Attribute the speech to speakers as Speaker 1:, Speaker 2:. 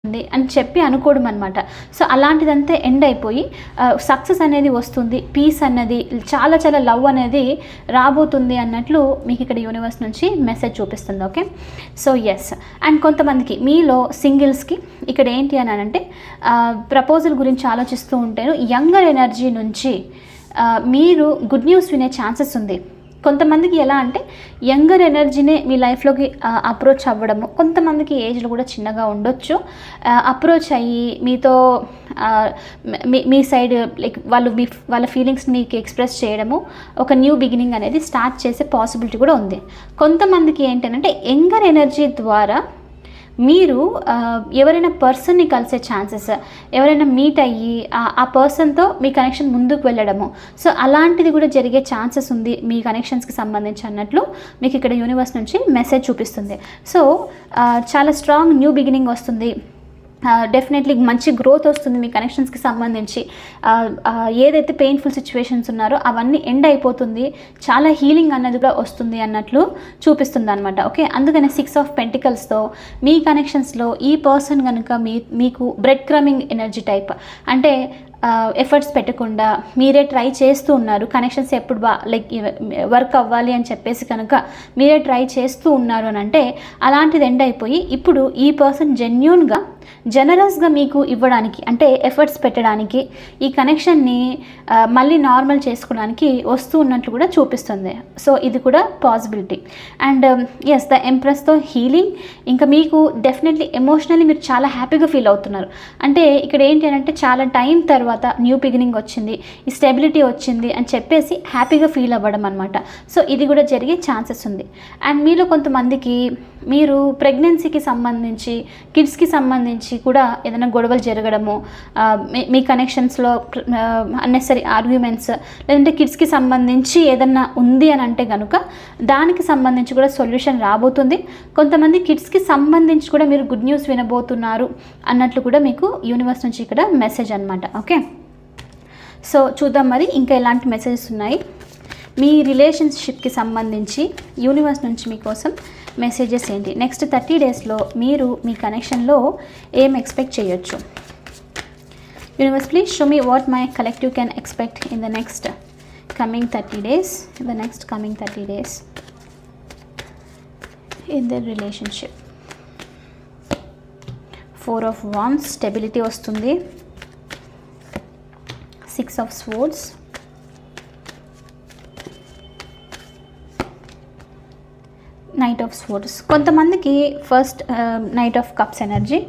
Speaker 1: అని చెప్పి అనుకోవడం అనమాట. సో అలాంటిదంతా ఎండ్ అయిపోయి సక్సెస్ అనేది వస్తుంది, పీస్ అన్నది చాలా చాలా లవ్ అనేది రాబోతుంది అన్నట్లు మీకు ఇక్కడ యూనివర్స్ నుంచి మెసేజ్ చూపిస్తుంది. Okay, so yes. అండ్ కొంతమందికి మీలో సింగిల్స్కి ఇక్కడ ఏంటి అని అంటే ప్రపోజల్ గురించి ఆలోచిస్తూ ఉంటేను యంగర్ ఎనర్జీ నుంచి మీరు గుడ్ న్యూస్ వినే ఛాన్సెస్ ఉంది. కొంతమందికి ఎలా అంటే యంగర్ ఎనర్జీనే మీ లైఫ్లోకి అప్రోచ్ అవ్వడము, కొంతమందికి ఏజ్లో కూడా చిన్నగా ఉండొచ్చు, అప్రోచ్ అయ్యి మీతో మీ సైడ్ లైక్ వాళ్ళ ఫీలింగ్స్ మీకు ఎక్స్ప్రెస్ చేయడము, ఒక న్యూ బిగినింగ్ అనేది స్టార్ట్ చేసే పాసిబిలిటీ కూడా ఉంది. కొంతమందికి ఏంటంటే యంగర్ ఎనర్జీ ద్వారా మీరు ఎవరైనా పర్సన్ని కలిసే ఛాన్సెస్, ఎవరైనా మీట్ అయ్యి ఆ పర్సన్తో మీ కనెక్షన్ ముందుకు వెళ్ళడము, సో అలాంటిది కూడా జరిగే ఛాన్సెస్ ఉంది మీ కనెక్షన్స్కి సంబంధించి అన్నట్లు మీకు ఇక్కడ యూనివర్స్ నుంచి మెసేజ్ చూపిస్తుంది. సో చాలా స్ట్రాంగ్ న్యూ బిగినింగ్ వస్తుంది, డెఫినెట్లీ మంచి గ్రోత్ వస్తుంది మీ కనెక్షన్స్కి సంబంధించి. ఏదైతే పెయిన్ఫుల్ సిచ్యువేషన్స్ ఉన్నారో అవన్నీ ఎండ్ అయిపోతుంది, చాలా హీలింగ్ అన్నది కూడా వస్తుంది అన్నట్లు చూపిస్తుంది అనమాట. ఓకే, అందుకని 6 ఆఫ్ పెంటికల్స్తో మీ కనెక్షన్స్లో ఈ పర్సన్ కనుక మీకు బ్రెడ్ క్రమింగ్ ఎనర్జీ టైప్, అంటే ఎఫర్ట్స్ పెట్టకుండా మీరే ట్రై చేస్తూ ఉన్నారు, కనెక్షన్స్ ఎప్పుడు లైక్ వర్క్ అవ్వాలి అని చెప్పేసి కనుక మీరే ట్రై చేస్తూ ఉన్నారు అని అంటే అలాంటిది ఎండ్ అయిపోయి ఇప్పుడు ఈ పర్సన్ జెన్యూన్గా జనరస్గా మీకు ఇవ్వడానికి, అంటే ఎఫర్ట్స్ పెట్టడానికి, ఈ కనెక్షన్ని మళ్ళీ నార్మల్ చేసుకోవడానికి వస్తూ ఉన్నట్లు కూడా చూపిస్తుంది. సో ఇది కూడా పాసిబిలిటీ. అండ్ ఎస్, ద ఎంప్రెస్తో హీలింగ్, ఇంకా మీకు డెఫినెట్లీ ఎమోషనల్లీ మీరు చాలా హ్యాపీగా ఫీల్ అవుతున్నారు. అంటే ఇక్కడ ఏంటి అంటే చాలా టైం తర్వాత న్యూ బిగినింగ్ వచ్చింది, ఈ స్టెబిలిటీ వచ్చింది అని చెప్పేసి హ్యాపీగా ఫీల్ అవ్వడం అనమాట. సో ఇది కూడా జరిగే ఛాన్సెస్ ఉంది. అండ్ మీలో కొంతమందికి మీరు ప్రెగ్నెన్సీకి సంబంధించి, కిడ్స్కి సంబంధించి కూడా ఏదైనా గొడవలు జరగడము, మీ కనెక్షన్స్లో అన్నెసరీ ఆర్గ్యుమెంట్స్, లేదంటే కిడ్స్కి సంబంధించి ఏదన్నా ఉంది అని అంటే కనుక దానికి సంబంధించి కూడా సొల్యూషన్ రాబోతుంది. కొంతమంది కిడ్స్కి సంబంధించి కూడా మీరు గుడ్ న్యూస్ వినబోతున్నారు అన్నట్లు కూడా మీకు యూనివర్స్ నుంచి ఇక్కడ మెసేజ్ అనమాట. ఓకే, సో చూద్దాం మరి ఇంకా ఎలాంటి మెసేజెస్ ఉన్నాయి. మీ రిలేషన్షిప్కి సంబంధించి యూనివర్స్ నుంచి మీకోసం మెసేజెస్ ఏంటి, నెక్స్ట్ 30 డేస్లో మీరు మీ కనెక్షన్లో ఏం ఎక్స్పెక్ట్ చేయొచ్చు. Universe please show me what my collective can expect in the next coming 30 days, the next coming 30 days in their relationship. 4 of Wands, stability వస్తుంది. 6 of Swords, knight of swords. కొంతమందికి first knight of cups energy,